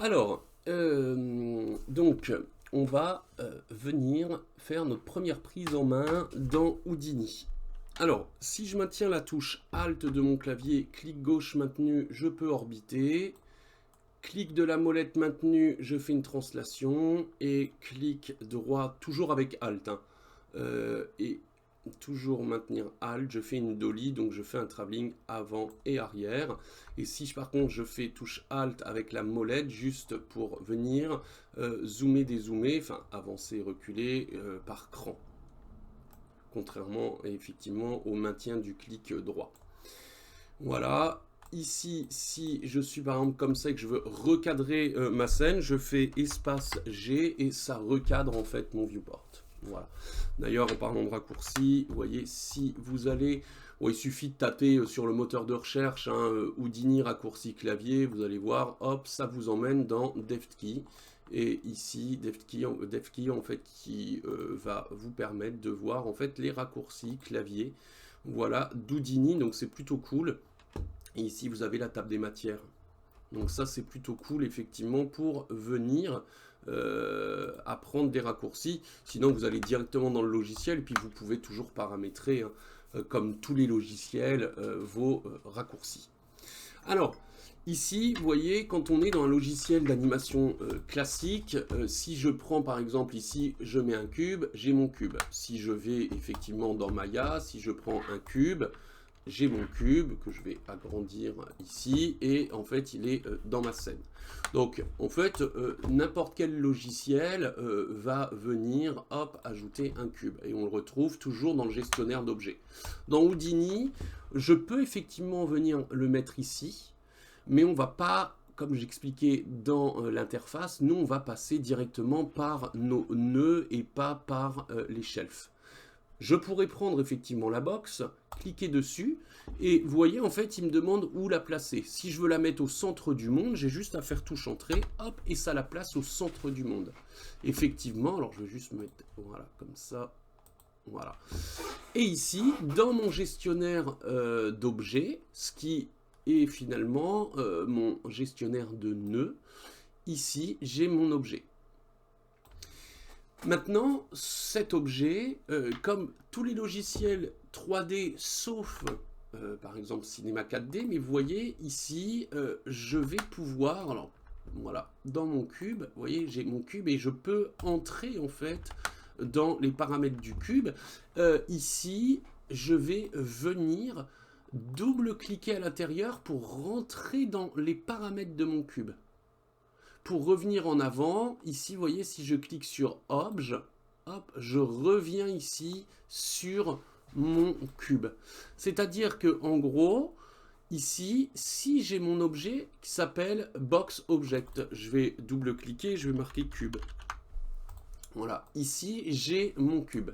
Alors, donc, on va venir faire notre première prise en main dans Houdini. Alors, si je maintiens la touche Alt de mon clavier, clic gauche maintenu, je peux orbiter. Clic de la molette maintenu, je fais une translation. Et clic droit, toujours avec Alt, hein. Et toujours maintenir Alt, je fais une dolly, donc je fais un travelling avant et arrière. Et si par contre je fais touche Alt avec la molette, juste pour venir zoomer, dézoomer, enfin avancer, reculer par cran. Contrairement effectivement au maintien du clic droit. Voilà. Ici, si je suis par exemple comme ça et que je veux recadrer ma scène, je fais espace G et ça recadre en fait mon viewport. Voilà. D'ailleurs, en parlant de raccourci, vous voyez, si vous allez, il suffit de taper sur le moteur de recherche Houdini raccourci clavier, vous allez voir, hop, ça vous emmène dans DevKey. Et ici, DevKey en fait qui va vous permettre de voir en fait les raccourcis clavier. Voilà, d'Houdini, donc c'est plutôt cool. Et ici, vous avez la table des matières. Donc ça, c'est plutôt cool, effectivement, pour venir apprendre des raccourcis. Sinon, vous allez directement dans le logiciel, et puis vous pouvez toujours paramétrer, hein, comme tous les logiciels, vos raccourcis. Alors, ici, vous voyez, quand on est dans un logiciel d'animation classique, si je prends par exemple ici, je mets un cube, j'ai mon cube. Si je vais effectivement dans Maya, si je prends un cube, j'ai mon cube que je vais agrandir ici et en fait il est dans ma scène. Donc en fait n'importe quel logiciel va venir hop ajouter un cube et on le retrouve toujours dans le gestionnaire d'objets. Dans Houdini, je peux effectivement venir le mettre ici, mais on va pas, comme j'expliquais dans l'interface, nous on va passer directement par nos nœuds et pas par les shelves. Je pourrais prendre effectivement la box, cliquer dessus, et vous voyez, en fait, il me demande où la placer. Si je veux la mettre au centre du monde, j'ai juste à faire touche entrée, hop, et ça la place au centre du monde. Effectivement, alors je vais juste mettre, voilà, comme ça, voilà. Et ici, dans mon gestionnaire d'objets, ce qui est finalement mon gestionnaire de nœuds, ici, j'ai mon objet. Maintenant, cet objet, comme tous les logiciels 3D, sauf par exemple Cinema 4D, mais vous voyez ici, je vais pouvoir, alors voilà, dans mon cube, vous voyez, j'ai mon cube et je peux entrer en fait dans les paramètres du cube. Ici, je vais venir double-cliquer à l'intérieur pour rentrer dans les paramètres de mon cube. Pour revenir en avant, ici, vous voyez, si je clique sur Obj, hop, je reviens ici sur mon cube. C'est-à-dire que, en gros, ici, si j'ai mon objet qui s'appelle Box Object, je vais double-cliquer, je vais marquer cube. Voilà, ici, j'ai mon cube.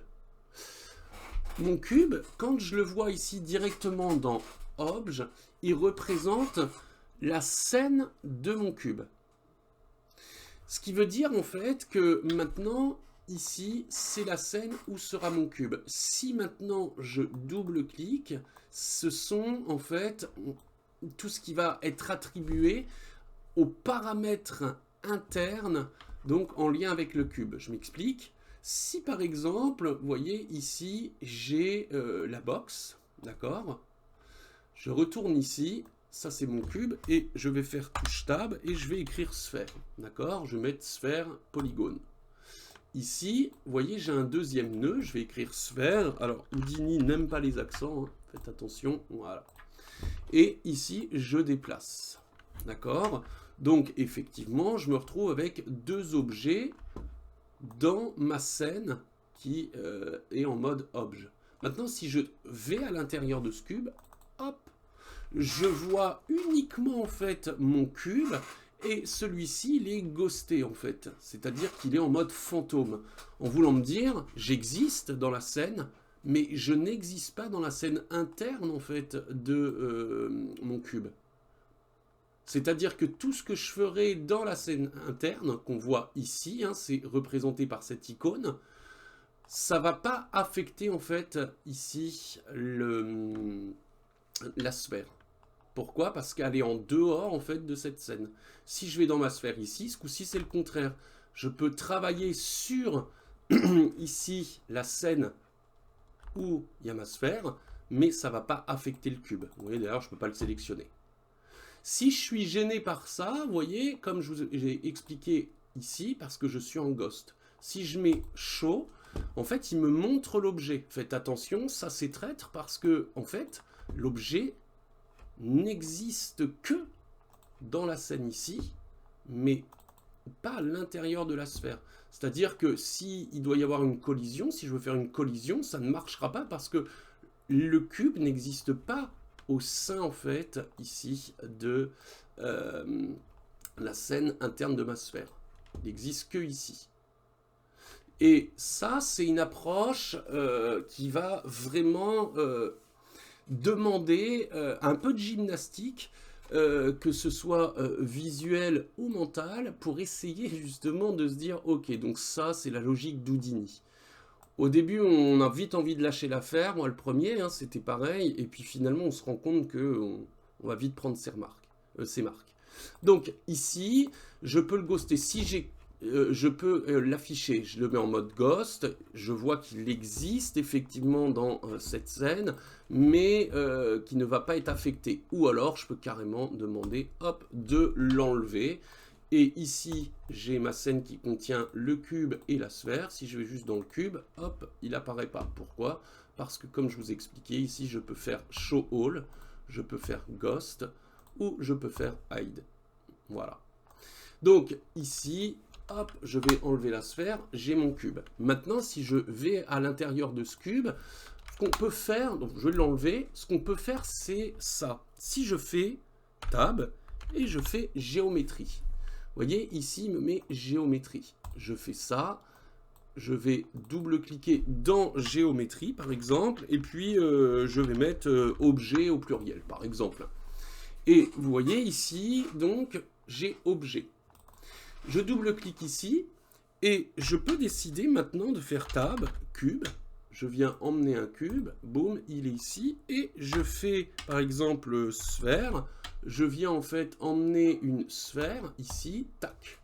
Mon cube, quand je le vois ici directement dans Obj, il représente la scène de mon cube. Ce qui veut dire en fait que maintenant, ici, c'est la scène où sera mon cube. Si maintenant je double-clique, ce sont en fait tout ce qui va être attribué aux paramètres internes, donc en lien avec le cube. Je m'explique. Si par exemple, vous voyez ici, j'ai la box, d'accord? Je retourne ici, ça c'est mon cube, et je vais faire touche tab, et je vais écrire sphère, d'accord? Je vais mettre sphère polygone. Ici, vous voyez, j'ai un deuxième nœud, je vais écrire sphère, alors Houdini n'aime pas les accents, hein, faites attention, voilà. Et ici, je déplace, d'accord? Donc effectivement, je me retrouve avec deux objets dans ma scène qui est en mode obj. Maintenant, si je vais à l'intérieur de ce cube, hop, je vois uniquement en fait mon cube et celui-ci il est ghosté en fait, c'est-à-dire qu'il est en mode fantôme, en voulant me dire j'existe dans la scène mais je n'existe pas dans la scène interne en fait de mon cube. C'est-à-dire que tout ce que je ferai dans la scène interne qu'on voit ici, hein, c'est représenté par cette icône, ça va pas affecter en fait ici la sphère. Pourquoi? Parce qu'elle est en dehors, en fait, de cette scène. Si je vais dans ma sphère ici, ce coup-ci, c'est le contraire. Je peux travailler sur, ici, la scène où il y a ma sphère, mais ça ne va pas affecter le cube. Vous voyez, d'ailleurs, je ne peux pas le sélectionner. Si je suis gêné par ça, vous voyez, comme je vous ai expliqué ici, parce que je suis en ghost. Si je mets show, en fait, il me montre l'objet. Faites attention, ça c'est traître parce que, en fait, l'objet n'existe que dans la scène ici, mais pas à l'intérieur de la sphère. C'est-à-dire que s'il doit y avoir une collision, si je veux faire une collision, ça ne marchera pas parce que le cube n'existe pas au sein, en fait, ici, de la scène interne de ma sphère. Il n'existe que ici. Et ça, c'est une approche qui va vraiment demander un peu de gymnastique, que ce soit visuel ou mental, pour essayer justement de se dire, ok, donc ça, c'est la logique d'Houdini. Au début, on a vite envie de lâcher l'affaire. Moi, le premier, hein, c'était pareil. Et puis finalement, on se rend compte qu'on va vite prendre ses marques. Donc ici, je peux le ghoster. Si je peux l'afficher, je le mets en mode ghost. Je vois qu'il existe effectivement dans cette scène, mais qui ne va pas être affecté. Ou alors, je peux carrément demander, hop, de l'enlever. Et ici, j'ai ma scène qui contient le cube et la sphère. Si je vais juste dans le cube, hop, il n'apparaît pas. Pourquoi? Parce que comme je vous ai expliqué, ici, je peux faire Show All, je peux faire Ghost, ou je peux faire Hide. Voilà. Donc, ici, hop, je vais enlever la sphère, j'ai mon cube. Maintenant, si je vais à l'intérieur de ce cube, ce qu'on peut faire, donc je vais l'enlever, ce qu'on peut faire, c'est ça. Si je fais Tab, et je fais Géométrie. Vous voyez, ici, il me met géométrie. Je fais ça. Je vais double-cliquer dans géométrie, par exemple. Et puis, je vais mettre objet au pluriel, par exemple. Et vous voyez ici, donc, j'ai objet. Je double-clique ici. Et je peux décider maintenant de faire tab, cube. Je viens emmener un cube. Boum, il est ici. Et je fais, par exemple, sphère. Je viens en fait emmener une sphère ici, tac.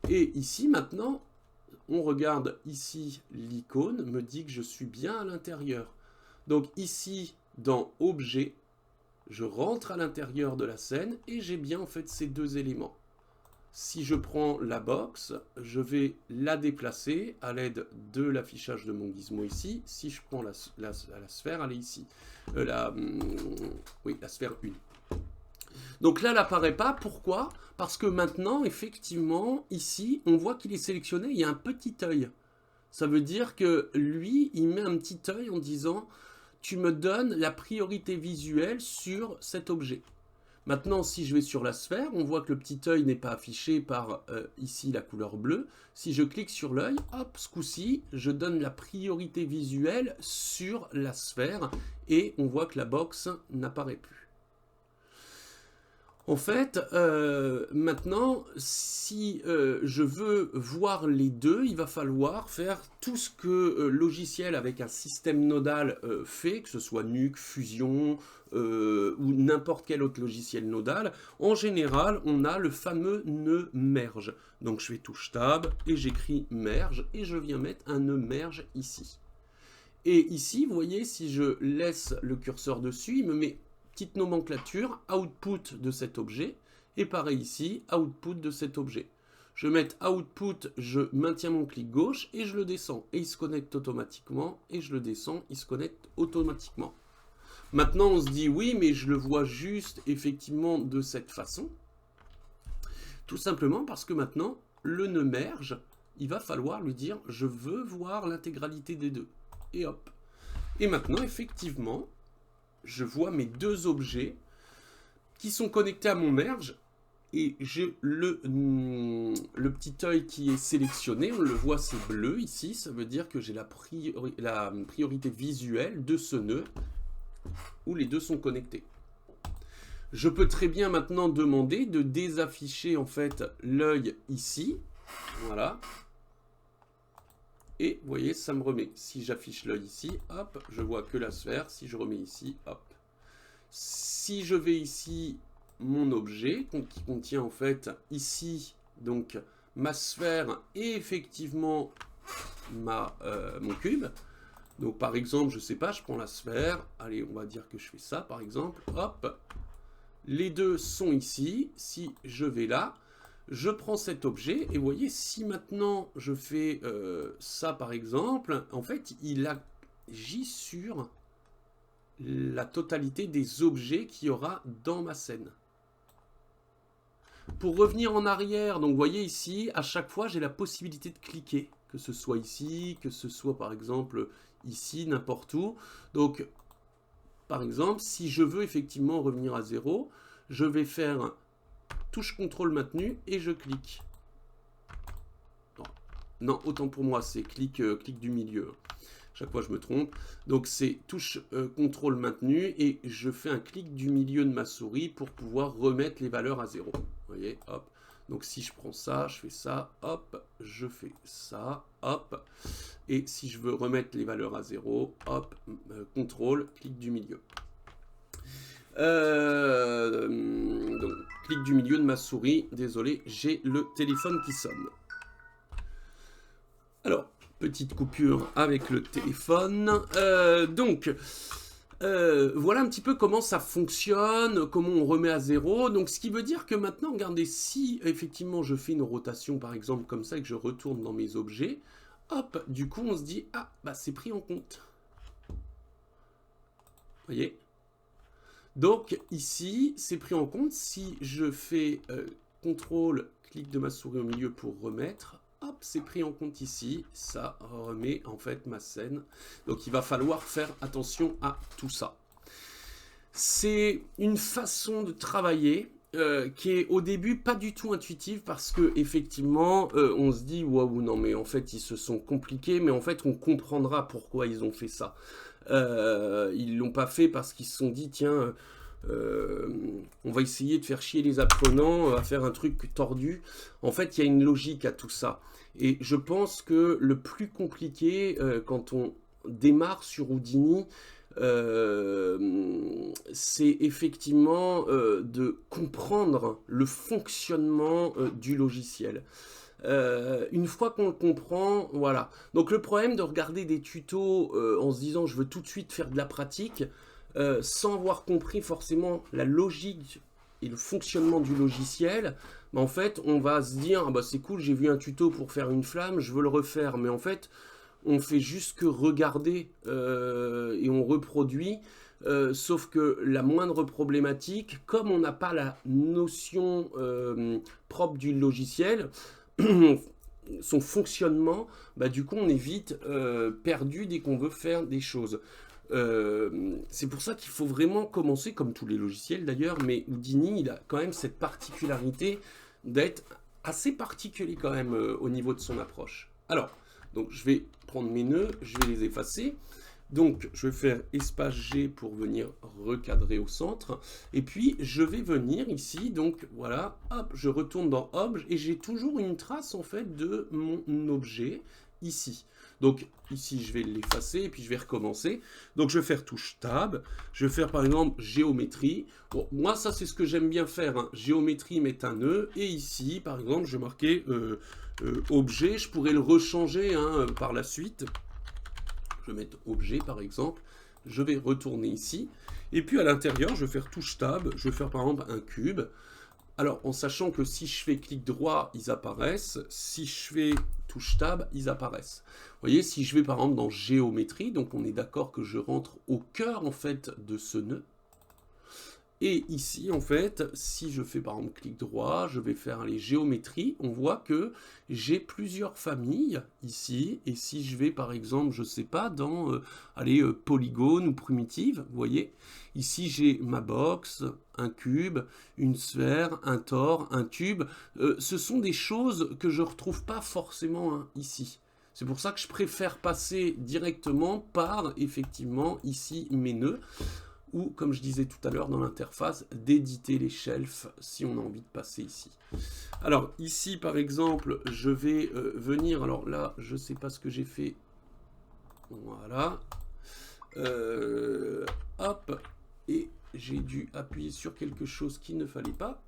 Et ici maintenant, on regarde ici, l'icône me dit que je suis bien à l'intérieur. Donc ici, dans objet, je rentre à l'intérieur de la scène et j'ai bien en fait ces deux éléments. Si je prends la box, je vais la déplacer à l'aide de l'affichage de mon gizmo ici. Si je prends la sphère, elle est ici. Oui, la sphère 1. Donc là, elle n'apparaît pas. Pourquoi? Parce que maintenant, effectivement, ici, on voit qu'il est sélectionné. Il y a un petit œil. Ça veut dire que lui, il met un petit œil en disant « Tu me donnes la priorité visuelle sur cet objet ». Maintenant, si je vais sur la sphère, on voit que le petit œil n'est pas affiché par ici la couleur bleue. Si je clique sur l'œil, hop, ce coup-ci, je donne la priorité visuelle sur la sphère et on voit que la box n'apparaît plus. En fait, maintenant, si je veux voir les deux, il va falloir faire tout ce que logiciel avec un système nodal fait, que ce soit Nuke, Fusion ou n'importe quel autre logiciel nodal. En général, on a le fameux nœud merge. Donc je fais touche tab et j'écris merge et je viens mettre un nœud merge ici. Et ici, vous voyez, si je laisse le curseur dessus, il me met petite nomenclature, output de cet objet, et pareil ici, output de cet objet. Je vais mettre output, je maintiens mon clic gauche, et je le descends, et il se connecte automatiquement, et je le descends, il se connecte automatiquement. Maintenant, on se dit, oui, mais je le vois juste, effectivement, de cette façon. Tout simplement parce que maintenant, le nœud merge, il va falloir lui dire, je veux voir l'intégralité des deux. Et hop. Et maintenant, effectivement, je vois mes deux objets qui sont connectés à mon merge et j'ai le petit œil qui est sélectionné, on le voit, c'est bleu ici, ça veut dire que j'ai la priorité visuelle de ce nœud où les deux sont connectés. Je peux très bien maintenant demander de désafficher en fait l'œil ici, voilà. Et vous voyez, ça me remet. Si j'affiche l'œil ici, hop, je vois que la sphère. Si je remets ici, hop. Si je vais ici, mon objet, qui contient en fait ici, donc ma sphère et effectivement mon cube. Donc par exemple, je sais pas, je prends la sphère, allez, on va dire que je fais ça par exemple, hop, les deux sont ici, si je vais là, je prends cet objet, et vous voyez, si maintenant je fais ça par exemple, en fait, il agit sur la totalité des objets qu'il y aura dans ma scène. Pour revenir en arrière, donc vous voyez ici, à chaque fois, j'ai la possibilité de cliquer, que ce soit ici, que ce soit par exemple ici, n'importe où. Donc, par exemple, si je veux effectivement revenir à 0, je vais faire touche contrôle maintenu et je clique. Non, autant pour moi, c'est clic du milieu. Chaque fois, je me trompe. Donc, c'est touche contrôle maintenu et je fais un clic du milieu de ma souris pour pouvoir remettre les valeurs à 0. Vous voyez, hop. Donc, si je prends ça, je fais ça, hop, je fais ça, hop. Et si je veux remettre les valeurs à 0, hop, contrôle, clic du milieu. Donc, clic du milieu de ma souris. Désolé, j'ai le téléphone qui sonne. Alors, petite coupure avec le téléphone. Voilà un petit peu comment ça fonctionne, comment on remet à 0. Donc, ce qui veut dire que maintenant, regardez, si effectivement je fais une rotation, par exemple, comme ça, et que je retourne dans mes objets, hop, du coup, on se dit, ah, bah, c'est pris en compte. Vous voyez ? Donc, ici, c'est pris en compte. Si je fais contrôle, clic de ma souris au milieu pour remettre, hop, c'est pris en compte ici. Ça remet en fait ma scène. Donc, il va falloir faire attention à tout ça. C'est une façon de travailler qui est au début pas du tout intuitive parce que effectivement, on se dit waouh, non mais en fait ils se sont compliqués, mais en fait on comprendra pourquoi ils ont fait ça. Ils l'ont pas fait parce qu'ils se sont dit tiens, on va essayer de faire chier les apprenants à faire un truc tordu. En fait, il y a une logique à tout ça. Et je pense que le plus compliqué quand on démarre sur Houdini, c'est effectivement de comprendre le fonctionnement du logiciel. Une fois qu'on le comprend, voilà. Donc le problème de regarder des tutos en se disant je veux tout de suite faire de la pratique, sans avoir compris forcément la logique et le fonctionnement du logiciel, bah en fait on va se dire ah bah c'est cool, j'ai vu un tuto pour faire une flamme, je veux le refaire, mais en fait on fait juste que regarder et on reproduit. Sauf que la moindre problématique, comme on n'a pas la notion propre du logiciel, son fonctionnement, bah, du coup on est vite perdu dès qu'on veut faire des choses. C'est pour ça qu'il faut vraiment commencer, comme tous les logiciels d'ailleurs, mais Houdini il a quand même cette particularité d'être assez particulier quand même au niveau de son approche. Alors, donc je vais prendre mes nœuds, je vais les effacer. Donc je vais faire espace G pour venir recadrer au centre. Et puis je vais venir ici, donc voilà, hop, je retourne dans Obj et j'ai toujours une trace en fait de mon objet ici. Donc ici je vais l'effacer et puis je vais recommencer. Donc je vais faire touche Tab, je vais faire par exemple géométrie. Bon, moi ça c'est ce que j'aime bien faire, hein. Géométrie, mettre un nœud. Et ici par exemple je vais marquer objet, je pourrais le rechanger hein, par la suite. Je vais mettre objet par exemple, je vais retourner ici, et puis à l'intérieur, je vais faire touche tab, je vais faire par exemple un cube. Alors, en sachant que si je fais clic droit, ils apparaissent, si je fais touche tab, ils apparaissent. Vous voyez, si je vais par exemple dans géométrie, donc on est d'accord que je rentre au cœur en fait de ce nœud. Et ici, en fait, si je fais par exemple clic droit, je vais faire les géométries, on voit que j'ai plusieurs familles ici. Et si je vais par exemple, je sais pas, dans polygone ou primitive, vous voyez, ici j'ai ma box, un cube, une sphère, un tore, un tube. Ce sont des choses que je ne retrouve pas forcément hein, ici. C'est pour ça que je préfère passer directement par, effectivement, ici mes nœuds. Ou, comme je disais tout à l'heure dans l'interface, d'éditer les shelves si on a envie de passer ici. Alors, ici, par exemple, je vais venir... Alors là, je ne sais pas ce que j'ai fait. Voilà. Hop. Et j'ai dû appuyer sur quelque chose qu'il ne fallait pas.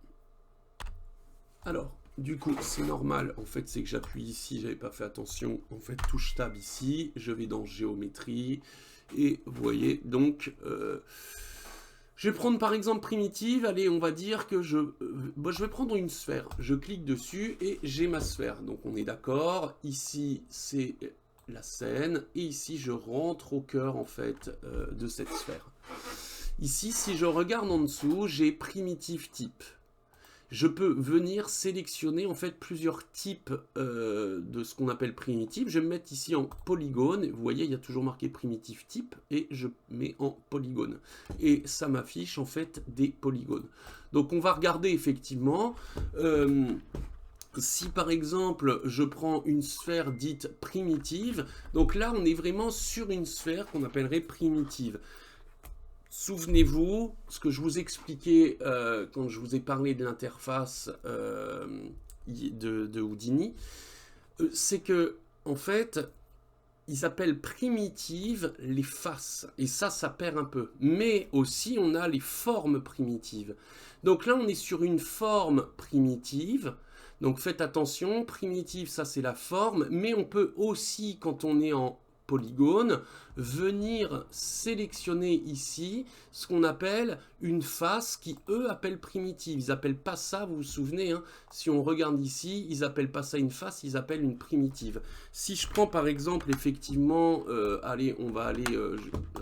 Alors, du coup, c'est normal. En fait, c'est que j'appuie ici, j'avais pas fait attention. En fait, touche Tab ici. Je vais dans Géométrie. Et vous voyez, donc, je vais prendre par exemple primitive. Allez, on va dire que je vais prendre une sphère. Je clique dessus et j'ai ma sphère. Donc, on est d'accord. Ici, c'est la scène. Et ici, je rentre au cœur, en fait, de cette sphère. Ici, si je regarde en dessous, j'ai primitive type. Je peux venir sélectionner en fait plusieurs types de ce qu'on appelle primitive. Je vais me mettre ici en polygone. Vous voyez, il y a toujours marqué primitive type et je mets en polygone. Et ça m'affiche en fait des polygones. Donc on va regarder effectivement. Si par exemple je prends une sphère dite primitive, donc là on est vraiment sur une sphère qu'on appellerait primitive. Souvenez-vous, ce que je vous expliquais quand je vous ai parlé de l'interface de Houdini, c'est que, en fait, ils appellent primitives les faces. Et ça perd un peu. Mais aussi, on a les formes primitives. Donc là, on est sur une forme primitive. Donc faites attention, primitive, ça c'est la forme. Mais on peut aussi, quand on est en polygone, venir sélectionner ici ce qu'on appelle une face qui eux appellent primitive. Ils appellent pas ça, vous vous souvenez, hein, si on regarde ici, ils appellent pas ça une face, ils appellent une primitive. Si je prends par exemple effectivement, allez, on va aller,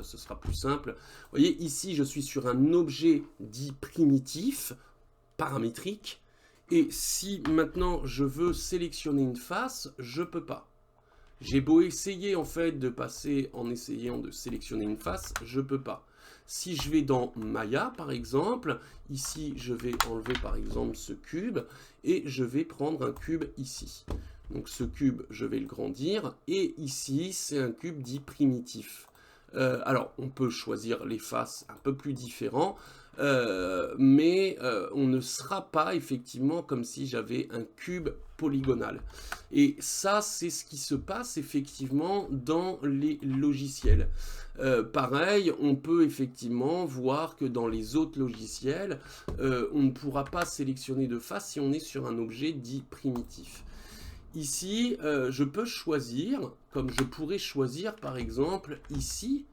ce sera plus simple. Vous voyez, ici je suis sur un objet dit primitif, paramétrique, et si maintenant je veux sélectionner une face, je peux pas. J'ai beau essayer en fait de passer en essayant de sélectionner une face, je peux pas. Si je vais dans Maya par exemple, ici je vais enlever par exemple ce cube et je vais prendre un cube ici. Donc ce cube je vais le grandir et ici c'est un cube dit primitif. Alors on peut choisir les faces un peu plus différents. Mais on ne sera pas effectivement comme si j'avais un cube polygonal. Et ça, c'est ce qui se passe effectivement dans les logiciels. Pareil, on peut effectivement voir que dans les autres logiciels, on ne pourra pas sélectionner de face si on est sur un objet dit primitif. Ici, je peux choisir, comme je pourrais choisir par exemple ici,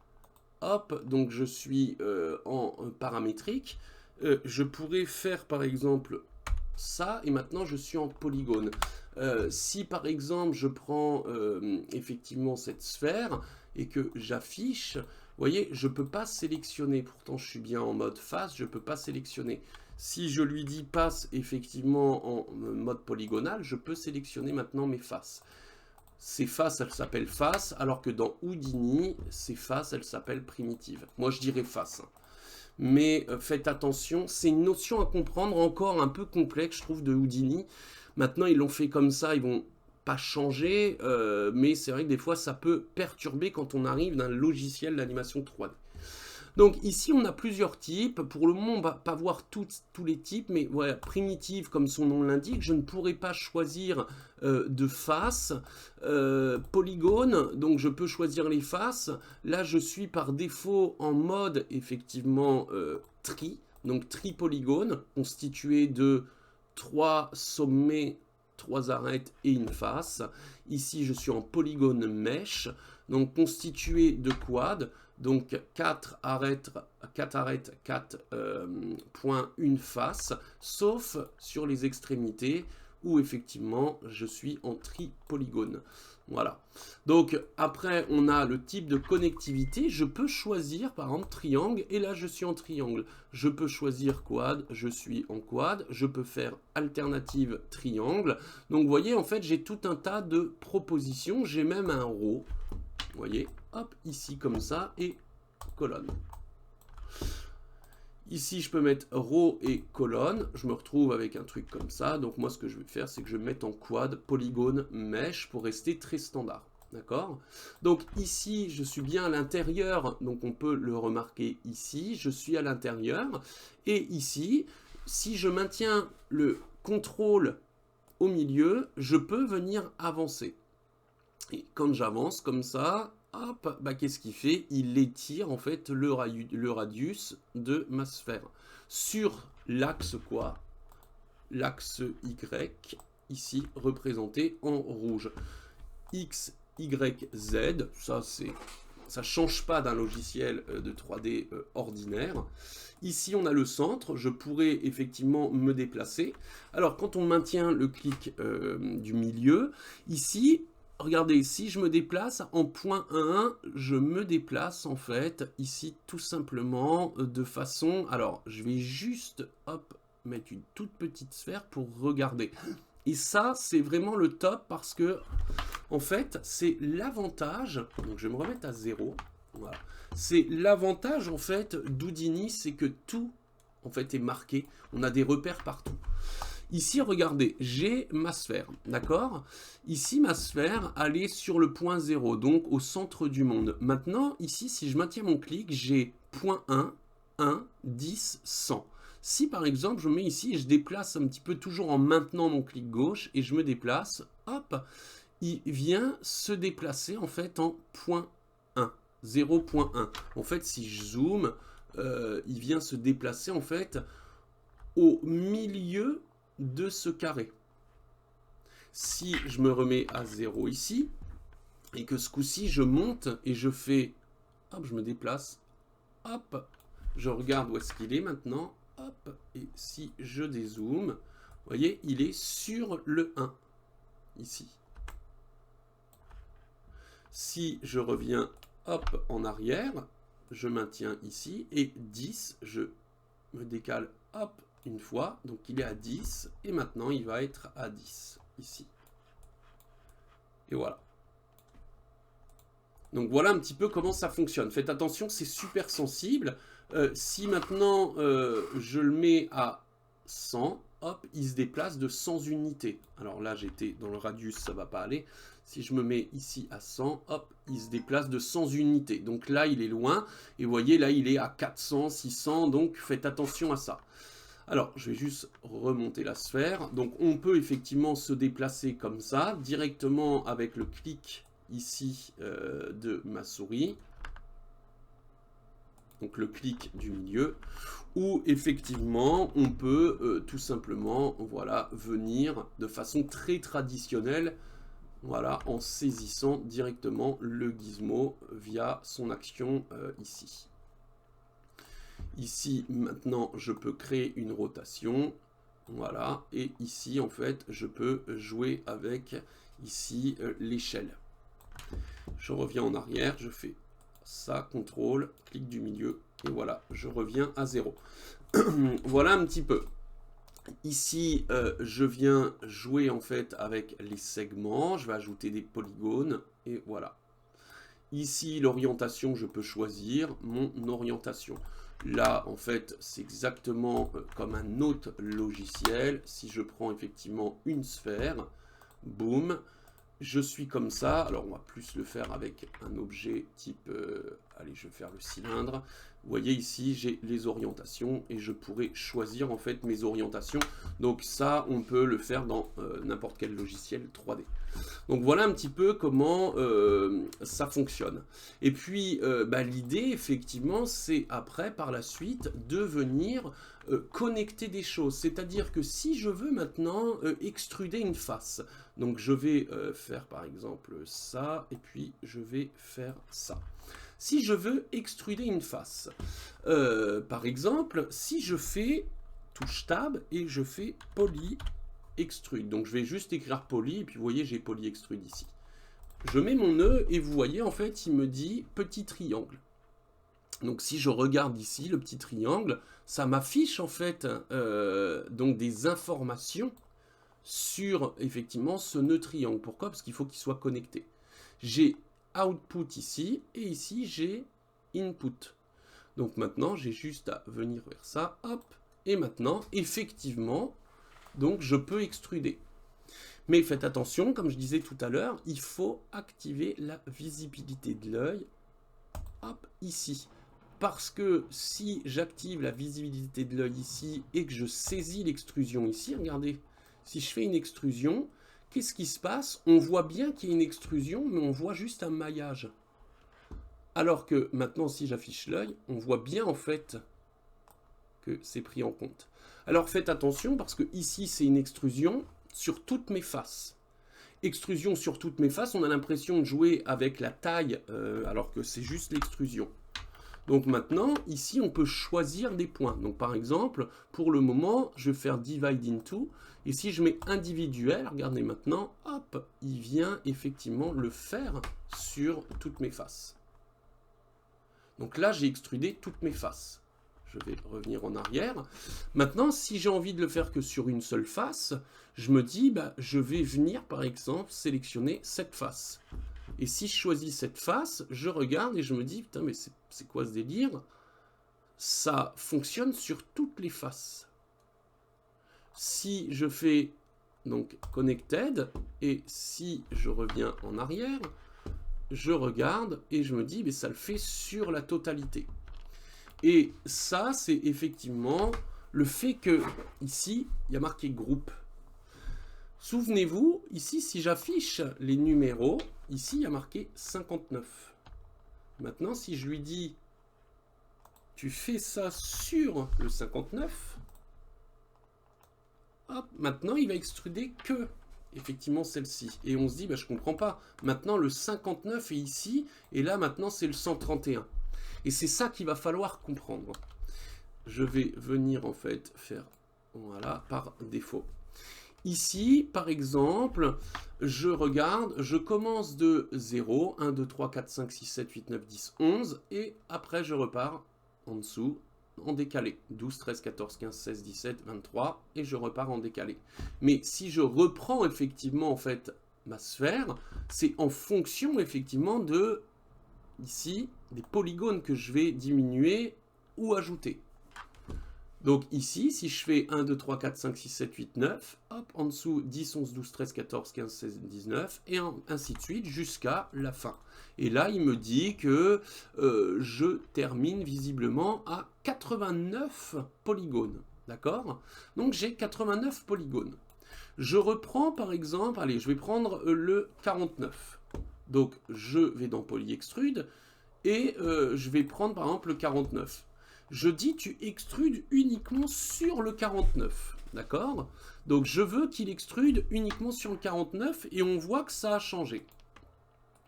hop, donc je suis en paramétrique. Je pourrais faire par exemple ça et maintenant je suis en polygone. Si par exemple je prends effectivement cette sphère et que j'affiche, vous voyez, je ne peux pas sélectionner. Pourtant je suis bien en mode face, je ne peux pas sélectionner. Si je lui dis passe effectivement en mode polygonal, je peux sélectionner maintenant mes faces. Ces faces, elles s'appellent faces, alors que dans Houdini, ces faces, elles s'appellent primitives. Moi, je dirais face. Mais faites attention, c'est une notion à comprendre encore un peu complexe, je trouve, de Houdini. Maintenant, ils l'ont fait comme ça, ils vont pas changer, mais c'est vrai que des fois, ça peut perturber quand on arrive d'un logiciel d'animation 3D. Donc ici, on a plusieurs types. Pour le moment, on ne va pas voir tous les types, mais voilà, primitive, comme son nom l'indique, je ne pourrais pas choisir de face. Polygone, donc je peux choisir les faces. Là, je suis par défaut en mode, effectivement, tri. Donc tri-polygone, constitué de 3 sommets, 3 arêtes et une face. Ici, je suis en polygone mesh, donc constitué de quad. Donc 4 arêtes, 4 points, une face, sauf sur les extrémités où effectivement je suis en tripolygone. Voilà. Donc après on a le type de connectivité. Je peux choisir par exemple triangle et là je suis en triangle. Je peux choisir quad, je suis en quad. Je peux faire alternative triangle. Donc vous voyez en fait j'ai tout un tas de propositions. J'ai même un row. Vous voyez, hop, ici comme ça, et colonne. Ici, je peux mettre row et colonne. Je me retrouve avec un truc comme ça. Donc moi, ce que je vais faire, c'est que je vais mettre en quad, polygone, mesh, pour rester très standard. D'accord? Donc ici, je suis bien à l'intérieur. Donc on peut le remarquer ici. Je suis à l'intérieur. Et ici, si je maintiens le contrôle au milieu, je peux venir avancer. Et quand j'avance comme ça, hop, bah, qu'est-ce qu'il fait? Il étire en fait le radius de ma sphère. Sur l'axe quoi? L'axe Y, ici représenté en rouge. X, Y, Z, ça change pas d'un logiciel de 3D ordinaire. Ici, on a le centre. Je pourrais effectivement me déplacer. Alors, quand on maintient le clic du milieu, ici, regardez, si je me déplace en point 1, je me déplace en fait ici tout simplement de façon... Alors, je vais juste, hop, mettre une toute petite sphère pour regarder. Et ça, c'est vraiment le top parce que, en fait, c'est l'avantage. Donc, je vais me remettre à 0. Voilà. C'est l'avantage, en fait, d'Houdini, c'est que tout, en fait, est marqué. On a des repères partout. Ici, regardez, j'ai ma sphère, d'accord? Ici, ma sphère, elle est sur le point 0, donc au centre du monde. Maintenant, ici, si je maintiens mon clic, j'ai point 1, 1, 10, 100. Si par exemple je mets ici et je déplace un petit peu toujours en maintenant mon clic gauche et je me déplace, hop, il vient se déplacer en fait en point 1, 0.1. En fait si je zoome, il vient se déplacer en fait au milieu de ce carré. Si je me remets à 0 ici et que ce coup-ci je monte et je fais, hop, je me déplace, hop, je regarde où est-ce qu'il est maintenant. Hop, et si je dézoome, vous voyez, il est sur le 1, ici. Si je reviens, hop, en arrière, je maintiens ici, et 10, je me décale, hop, une fois, donc il est à 10, et maintenant il va être à 10, ici. Et voilà. Donc voilà un petit peu comment ça fonctionne. Faites attention, c'est super sensible. Si maintenant je le mets à 100, hop, il se déplace de 100 unités. Alors là, j'étais dans le radius, ça ne va pas aller. Si je me mets ici à 100, hop, il se déplace de 100 unités. Donc là, il est loin. Et vous voyez, là, il est à 400, 600. Donc faites attention à ça. Alors, je vais juste remonter la sphère. Donc on peut effectivement se déplacer comme ça, directement avec le clic ici de ma souris. Donc le clic du milieu, où effectivement on peut tout simplement voilà, venir de façon très traditionnelle, voilà, en saisissant directement le gizmo via son action ici. Ici maintenant je peux créer une rotation, voilà, et ici en fait je peux jouer avec ici l'échelle. Je reviens en arrière, je fais ça, contrôle, clic du milieu, et voilà, je reviens à 0. Voilà un petit peu. Ici, je viens jouer en fait avec les segments, je vais ajouter des polygones, et voilà. Ici, l'orientation, je peux choisir mon orientation. Là, en fait, c'est exactement comme un autre logiciel. Si je prends effectivement une sphère, boum, je suis comme ça. Alors, on va plus le faire avec un objet type... allez, je vais faire le cylindre. Vous voyez ici, j'ai les orientations et je pourrais choisir en fait mes orientations. Donc ça, on peut le faire dans n'importe quel logiciel 3D. Donc voilà un petit peu comment ça fonctionne. Et puis, l'idée, effectivement, c'est après, par la suite, de venir connecter des choses. C'est-à-dire que si je veux maintenant extruder une face, donc je vais faire par exemple ça, et puis je vais faire ça. Si je veux extruder une face, par exemple, si je fais touche tab et je fais poly extrude, donc je vais juste écrire poly, et puis vous voyez j'ai poly extrude ici. Je mets mon nœud et vous voyez en fait il me dit petit triangle. Donc si je regarde ici le petit triangle, ça m'affiche en fait donc des informations sur effectivement ce nœud triangle. Pourquoi? Parce qu'il faut qu'il soit connecté. J'ai output ici et ici j'ai input. Donc maintenant j'ai juste à venir vers ça, hop, et maintenant effectivement donc je peux extruder. Mais faites attention, comme je disais tout à l'heure, il faut activer la visibilité de l'œil, hop, ici. Parce que si j'active la visibilité de l'œil ici et que je saisis l'extrusion ici, regardez, si je fais une extrusion, qu'est-ce qui se passe? On voit bien qu'il y a une extrusion, mais on voit juste un maillage. Alors que maintenant, si j'affiche l'œil, on voit bien en fait que c'est pris en compte. Alors faites attention parce que ici, c'est une extrusion sur toutes mes faces. Extrusion sur toutes mes faces, on a l'impression de jouer avec la taille alors que c'est juste l'extrusion. Donc maintenant, ici, on peut choisir des points. Donc par exemple, pour le moment, je vais faire divide into. Et si je mets individuel, regardez maintenant, hop, il vient effectivement le faire sur toutes mes faces. Donc là, j'ai extrudé toutes mes faces. Je vais revenir en arrière. Maintenant, si j'ai envie de le faire que sur une seule face, je me dis, bah, je vais venir, par exemple, sélectionner cette face. Et si je choisis cette face, je regarde et je me dis, putain, mais c'est quoi ce délire? Ça fonctionne sur toutes les faces. Si je fais donc connected, et si je reviens en arrière, je regarde et je me dis, mais ça le fait sur la totalité. Et ça, c'est effectivement le fait que, ici, il y a marqué groupe. Souvenez-vous, ici, si j'affiche les numéros, ici, il y a marqué 59. Maintenant, si je lui dis, tu fais ça sur le 59, hop, maintenant, il va extruder que, effectivement, celle-ci. Et on se dit, bah, je comprends pas. Maintenant, le 59 est ici, et là, maintenant, c'est le 131. Et c'est ça qu'il va falloir comprendre. Je vais venir, en fait, faire, voilà, par défaut. Ici, par exemple, je regarde, je commence de 0, 1, 2, 3, 4, 5, 6, 7, 8, 9, 10, 11, et après je repars en dessous, en décalé. 12, 13, 14, 15, 16, 17, 23, et je repars en décalé. Mais si je reprends effectivement, en fait, ma sphère, c'est en fonction, effectivement, de, ici, des polygones que je vais diminuer ou ajouter. Donc ici, si je fais 1, 2, 3, 4, 5, 6, 7, 8, 9, hop, en dessous 10, 11, 12, 13, 14, 15, 16, 19, et ainsi de suite jusqu'à la fin. Et là, il me dit que je termine visiblement à 89 polygones. D'accord? Donc j'ai 89 polygones. Je reprends par exemple, allez, je vais prendre le 49. Donc je vais dans Poly Extrude, et je vais prendre par exemple le 49. Je dis tu extrudes uniquement sur le 49, d'accord? Donc je veux qu'il extrude uniquement sur le 49 et on voit que ça a changé.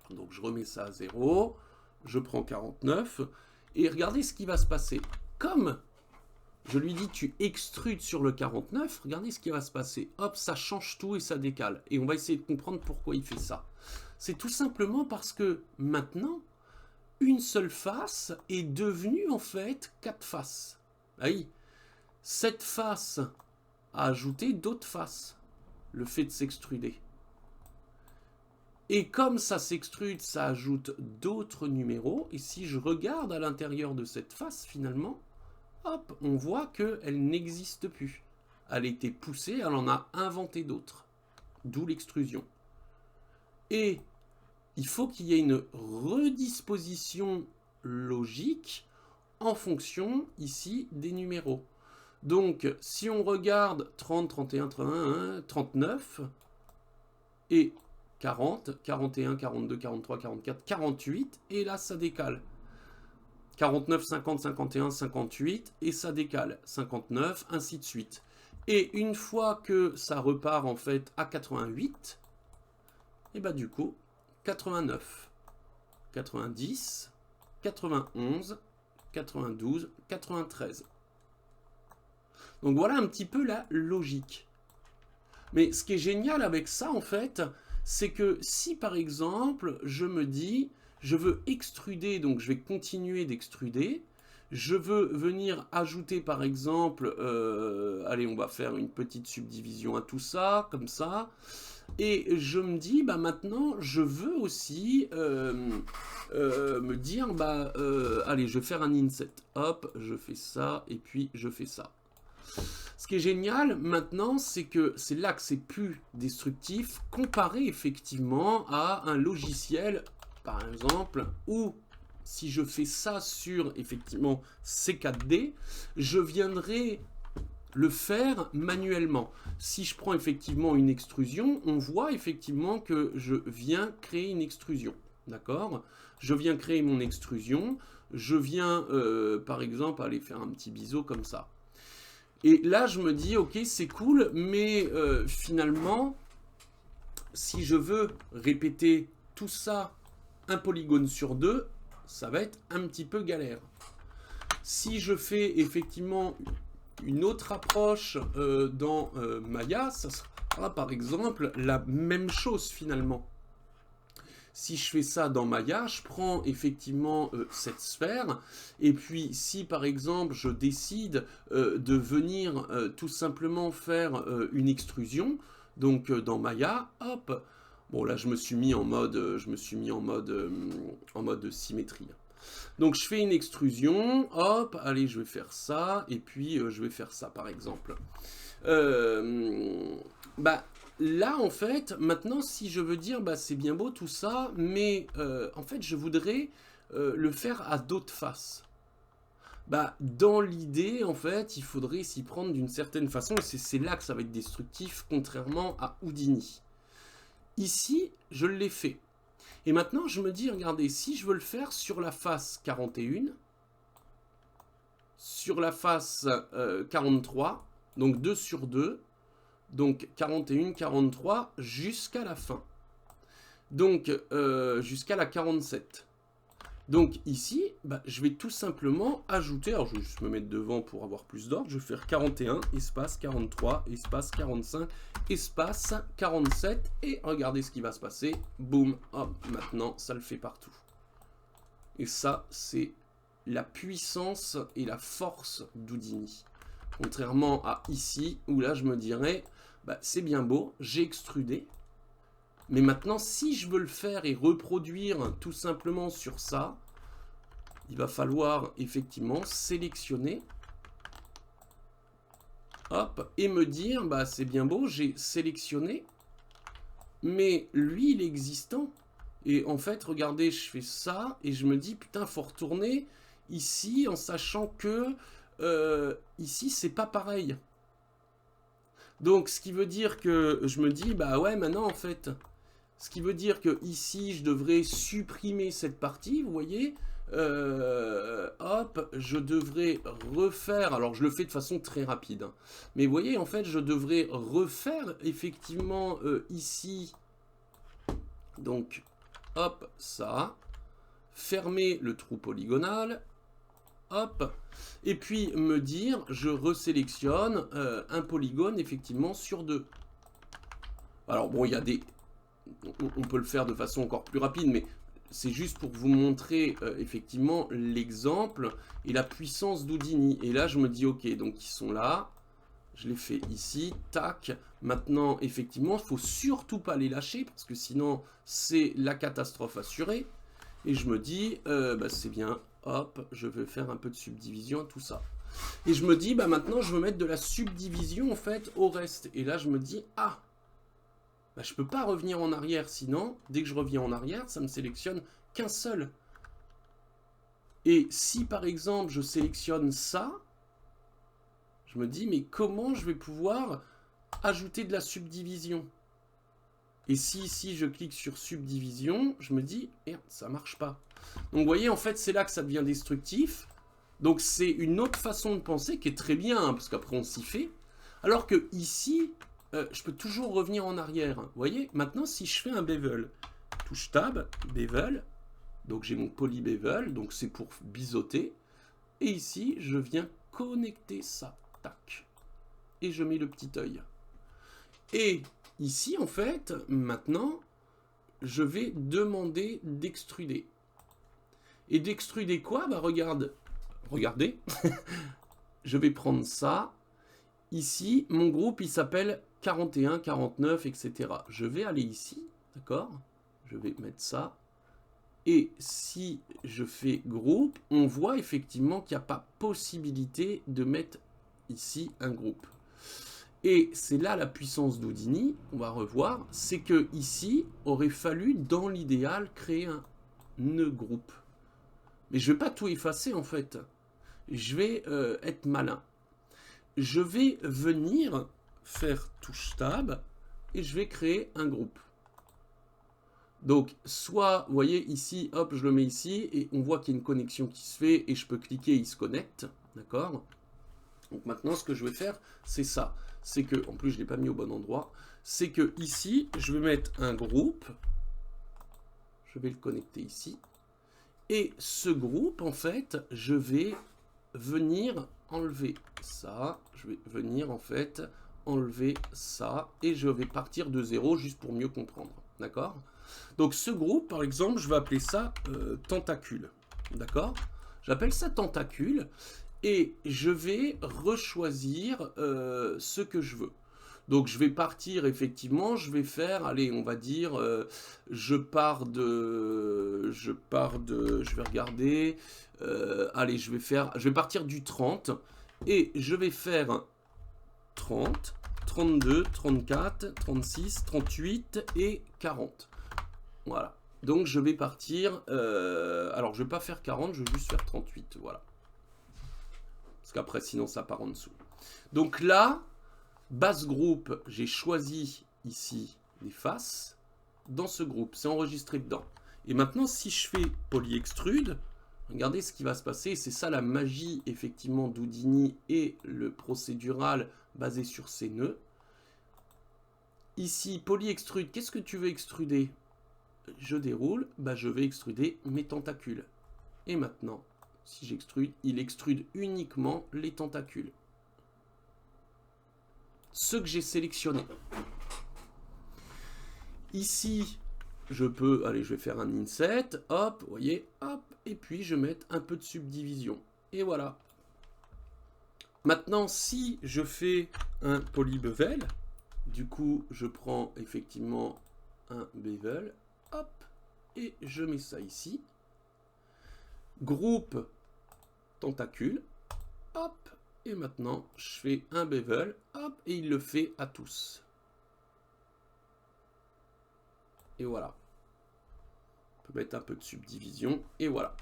Donc je remets ça à 0, je prends 49 et regardez ce qui va se passer. Comme je lui dis tu extrudes sur le 49, regardez ce qui va se passer. Hop, ça change tout et ça décale. Et on va essayer de comprendre pourquoi il fait ça. C'est tout simplement parce que maintenant, une seule face est devenue en fait 4 faces. Ah oui, cette face a ajouté d'autres faces, le fait de s'extruder. Et comme ça s'extrude, ça ajoute d'autres numéros. Et si je regarde à l'intérieur de cette face, finalement, hop, on voit qu'elle n'existe plus. Elle a été poussée, elle en a inventé d'autres. D'où l'extrusion. Et il faut qu'il y ait une redisposition logique en fonction, ici, des numéros. Donc, si on regarde 30, 31, 31, 39 et 40, 41, 42, 43, 44, 48, et là, ça décale. 49, 50, 51, 58, et ça décale. 59, ainsi de suite. Et une fois que ça repart, en fait, à 88, et bah du coup, 89, 90, 91, 92, 93. Donc voilà un petit peu la logique. Mais ce qui est génial avec ça, en fait, c'est que si par exemple, je me dis, je veux extruder, donc je vais continuer d'extruder, je veux venir ajouter par exemple, allez, on va faire une petite subdivision à tout ça, comme ça. Et je me dis, bah maintenant, je veux aussi me dire, bah, allez, je vais faire un inset. Hop, je fais ça, et puis je fais ça. Ce qui est génial maintenant, c'est que c'est là que c'est plus destructif, comparé effectivement à un logiciel, par exemple, où si je fais ça sur effectivement C4D, je viendrai le faire manuellement. Si je prends effectivement une extrusion, on voit effectivement que je viens créer une extrusion. d'accord? Je viens créer mon extrusion, je viens, par exemple, aller faire un petit biseau comme ça. Et là, je me dis, ok, c'est cool, mais finalement, si je veux répéter tout ça, un polygone sur deux, ça va être un petit peu galère. Si je fais effectivement une autre approche dans Maya, ça sera par exemple la même chose finalement. Si je fais ça dans Maya, je prends effectivement cette sphère, et puis si par exemple je décide de venir tout simplement faire une extrusion, donc dans Maya, hop, bon là je me suis mis en mode, en mode symétrie. Donc je fais une extrusion, hop, allez je vais faire ça, et puis je vais faire ça par exemple. Bah là en fait, maintenant si je veux dire, bah c'est bien beau tout ça, mais en fait je voudrais le faire à d'autres faces. Bah dans l'idée en fait, il faudrait s'y prendre d'une certaine façon, et c'est là que ça va être destructif, contrairement à Houdini. Ici, je l'ai fait. Et maintenant, je me dis, regardez, si je veux le faire sur la face 41, sur la face 43, donc 2 sur 2, donc 41, 43, jusqu'à la fin. Donc, jusqu'à la 47. Donc ici, bah, je vais tout simplement ajouter, alors je vais juste me mettre devant pour avoir plus d'ordre, je vais faire 41, espace 43, espace 45, espace 47, et regardez ce qui va se passer, boum, hop, maintenant ça le fait partout. Et ça, c'est la puissance et la force d'Houdini. Contrairement à ici, où là je me dirais, bah, c'est bien beau, j'ai extrudé, mais maintenant, si je veux le faire et reproduire tout simplement sur ça, il va falloir effectivement sélectionner. Hop, et me dire, bah c'est bien beau, j'ai sélectionné, mais lui, il est existant. Et en fait, regardez, je fais ça, et je me dis, putain, faut retourner ici, en sachant que ici, c'est pas pareil. Donc, ce qui veut dire que je me dis, bah ouais, maintenant, en fait... Ce qui veut dire que ici, je devrais supprimer cette partie, vous voyez. Hop, je devrais refaire, alors je le fais de façon très rapide, hein, mais vous voyez, en fait, je devrais refaire effectivement ici, donc, hop, ça, fermer le trou polygonal, hop, et puis me dire, je resélectionne un polygone effectivement sur 2. Alors bon, il y a des... On peut le faire de façon encore plus rapide, mais c'est juste pour vous montrer effectivement l'exemple et la puissance d'Houdini. Et là, je me dis, ok, donc ils sont là. Je les fais ici, tac. Maintenant, effectivement, il ne faut surtout pas les lâcher, parce que sinon, c'est la catastrophe assurée. Et je me dis, bah, c'est bien, hop, je vais faire un peu de subdivision, tout ça. Et je me dis, bah, maintenant, je veux mettre de la subdivision, en fait, au reste. Et là, je me dis, ah, bah, je ne peux pas revenir en arrière, sinon, dès que je reviens en arrière, ça me sélectionne qu'un seul. Et si, par exemple, je sélectionne ça, je me dis, mais comment je vais pouvoir ajouter de la subdivision? Et si ici, je clique sur subdivision, je me dis, merde, ça ne marche pas. Donc, vous voyez, en fait, c'est là que ça devient destructif. Donc, c'est une autre façon de penser qui est très bien, hein, parce qu'après, on s'y fait. Alors que ici... je peux toujours revenir en arrière. Vous voyez, maintenant, si je fais un bevel, touche tab, bevel, donc j'ai mon poly bevel, donc c'est pour biseauter. Et ici, je viens connecter ça. Tac. Et je mets le petit œil. Et ici, en fait, maintenant, je vais demander d'extruder. Et d'extruder quoi? Bah, regardez. Je vais prendre ça. Ici, mon groupe, il s'appelle 41, 49, etc. Je vais aller ici, d'accord? Je vais mettre ça. Et si je fais groupe, on voit effectivement qu'il n'y a pas possibilité de mettre ici un groupe. Et c'est là la puissance d'Houdini, on va revoir, c'est que ici, aurait fallu, dans l'idéal, créer un nœud groupe. Mais je ne vais pas tout effacer, en fait. Je vais être malin. Je vais venir faire touche tab et je vais créer un groupe. Donc, soit, vous voyez, ici, hop, je le mets ici, et on voit qu'il y a une connexion qui se fait, et je peux cliquer, il se connecte, d'accord? Donc maintenant, ce que je vais faire, c'est ça. C'est que, en plus, je ne l'ai pas mis au bon endroit, c'est que ici, je vais mettre un groupe, je vais le connecter ici, et ce groupe, en fait, je vais venir enlever ça, je vais venir, en fait, enlever ça, et je vais partir de 0 juste pour mieux comprendre, d'accord? Donc ce groupe, par exemple, je vais appeler ça tentacule, d'accord? J'appelle ça tentacule, et je vais rechoisir ce que je veux. Donc je vais partir, effectivement, je vais faire, allez, on va dire, je vais regarder, allez, je vais partir du 30, et je vais faire 30, 32, 34, 36, 38 et 40. Voilà. Donc je vais partir, alors je ne vais pas faire 40, je vais juste faire 38, voilà. Parce qu'après, sinon, ça part en dessous. Donc là, base groupe, j'ai choisi ici les faces. Dans ce groupe, c'est enregistré dedans. Et maintenant, si je fais polyextrude, regardez ce qui va se passer. C'est ça la magie, effectivement, d'Houdini et le procédural basé sur ces nœuds. Ici, polyextrude, qu'est-ce que tu veux extruder? Je déroule, bah, je vais extruder mes tentacules. Et maintenant, si j'extrude, il extrude uniquement les tentacules. Ceux que j'ai sélectionnés. Ici, je peux, allez, je vais faire un inset, hop, vous voyez, hop, et puis je vais mettre un peu de subdivision. Et voilà. Maintenant, si je fais un polybevel, du coup, je prends effectivement un bevel, hop, et je mets ça ici. Groupe tentacule, hop, et maintenant je fais un bevel, hop, et il le fait à tous. Et voilà. On peut mettre un peu de subdivision, et voilà.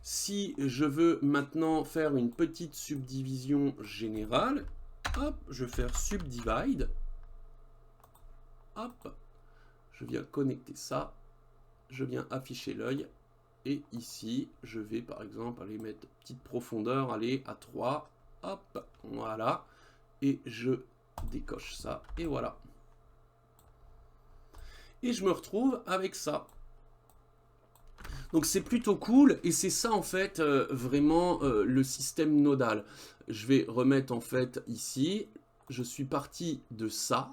Si je veux maintenant faire une petite subdivision générale, hop, je vais faire subdivide, hop, je viens connecter ça, je viens afficher l'œil. Et ici, je vais par exemple aller mettre petite profondeur, aller à 3. Hop, voilà. Et je décoche ça. Et voilà. Et je me retrouve avec ça. Donc c'est plutôt cool. Et c'est ça en fait vraiment le système nodal. Je vais remettre en fait ici. Je suis parti de ça.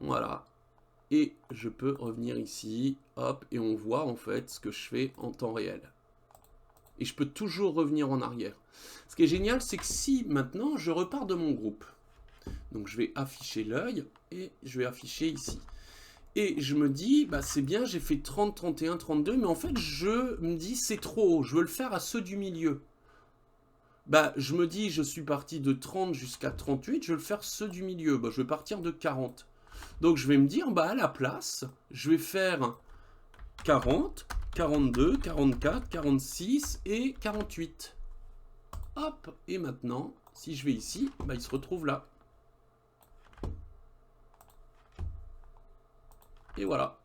Voilà. Et je peux revenir ici, hop, et on voit en fait ce que je fais en temps réel. Et je peux toujours revenir en arrière. Ce qui est génial, c'est que si maintenant je repars de mon groupe, donc je vais afficher l'œil et je vais afficher ici. Et je me dis, bah c'est bien, j'ai fait 30, 31, 32, mais en fait je me dis c'est trop haut, je veux le faire à ceux du milieu. Bah je me dis, je suis parti de 30 jusqu'à 38, je vais le faire ceux du milieu, bah je vais partir de 40. Donc je vais me dire, bah à la place, je vais faire 40, 42, 44, 46 et 48. Hop, et maintenant, si je vais ici, bah il se retrouve là. Et voilà.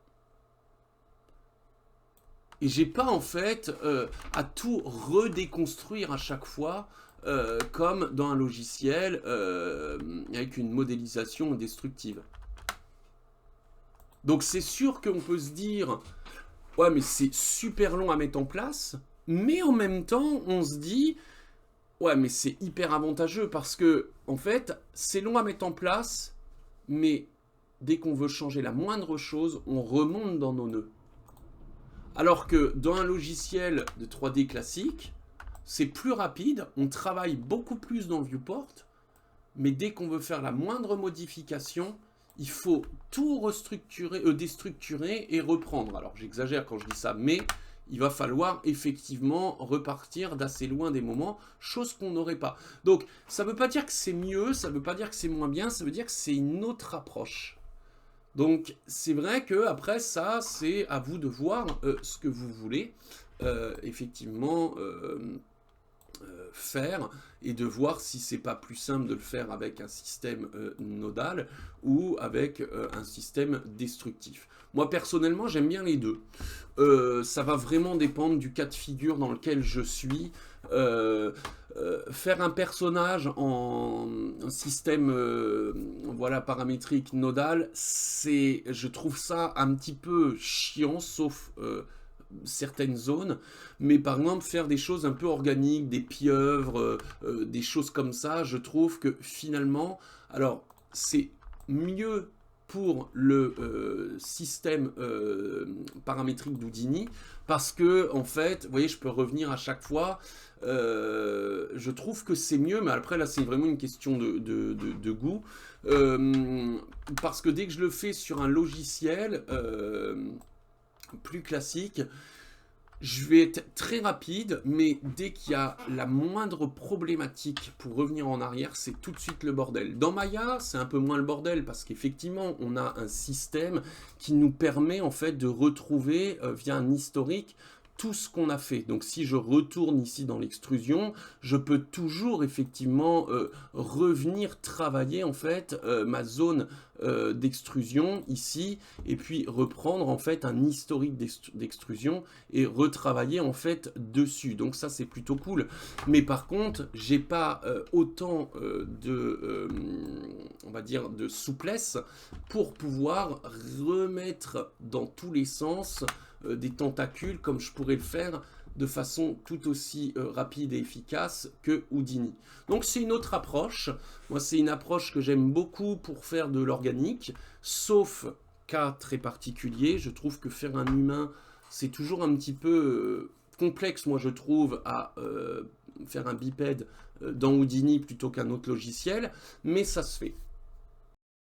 Et j'ai pas en fait à tout redéconstruire à chaque fois comme dans un logiciel avec une modélisation destructive. Donc c'est sûr qu'on peut se dire, ouais mais c'est super long à mettre en place, mais en même temps on se dit, ouais mais c'est hyper avantageux parce que en fait c'est long à mettre en place, mais dès qu'on veut changer la moindre chose, on remonte dans nos nœuds. Alors que dans un logiciel de 3D classique, c'est plus rapide, on travaille beaucoup plus dans le viewport, mais dès qu'on veut faire la moindre modification, il faut tout restructurer, déstructurer et reprendre. Alors j'exagère quand je dis ça, mais il va falloir effectivement repartir d'assez loin des moments, chose qu'on n'aurait pas. Donc ça ne veut pas dire que c'est mieux, ça ne veut pas dire que c'est moins bien, ça veut dire que c'est une autre approche. Donc c'est vrai que après ça, c'est à vous de voir ce que vous voulez effectivement faire et de voir si c'est pas plus simple de le faire avec un système nodal ou avec un système destructif. Moi personnellement j'aime bien les deux. Ça va vraiment dépendre du cas de figure dans lequel je suis. Faire un personnage en système voilà, paramétrique nodal, je trouve ça un petit peu chiant, sauf certaines zones, mais par exemple faire des choses un peu organiques, des pieuvres, des choses comme ça, je trouve que finalement, alors c'est mieux pour le système paramétrique d'Houdini, parce que en fait, vous voyez, je peux revenir à chaque fois, je trouve que c'est mieux, mais après là c'est vraiment une question de goût, parce que dès que je le fais sur un logiciel plus classique, je vais être très rapide, mais dès qu'il y a la moindre problématique pour revenir en arrière, c'est tout de suite le bordel. Dans Maya, c'est un peu moins le bordel, parce qu'effectivement, on a un système qui nous permet en fait de retrouver, via un historique, tout ce qu'on a fait. Donc si je retourne ici dans l'extrusion, je peux toujours effectivement revenir travailler en fait ma zone d'extrusion ici, et puis reprendre en fait un historique d'extrusion et retravailler en fait dessus. Donc ça c'est plutôt cool. Mais par contre, j'ai pas autant on va dire de souplesse pour pouvoir remettre dans tous les sens des tentacules comme je pourrais le faire de façon tout aussi rapide et efficace que Houdini. Donc c'est une autre approche. Moi c'est une approche que j'aime beaucoup pour faire de l'organique, sauf cas très particulier. Je trouve que faire un humain, c'est toujours un petit peu complexe, moi je trouve, à faire un bipède dans Houdini plutôt qu'un autre logiciel, mais ça se fait.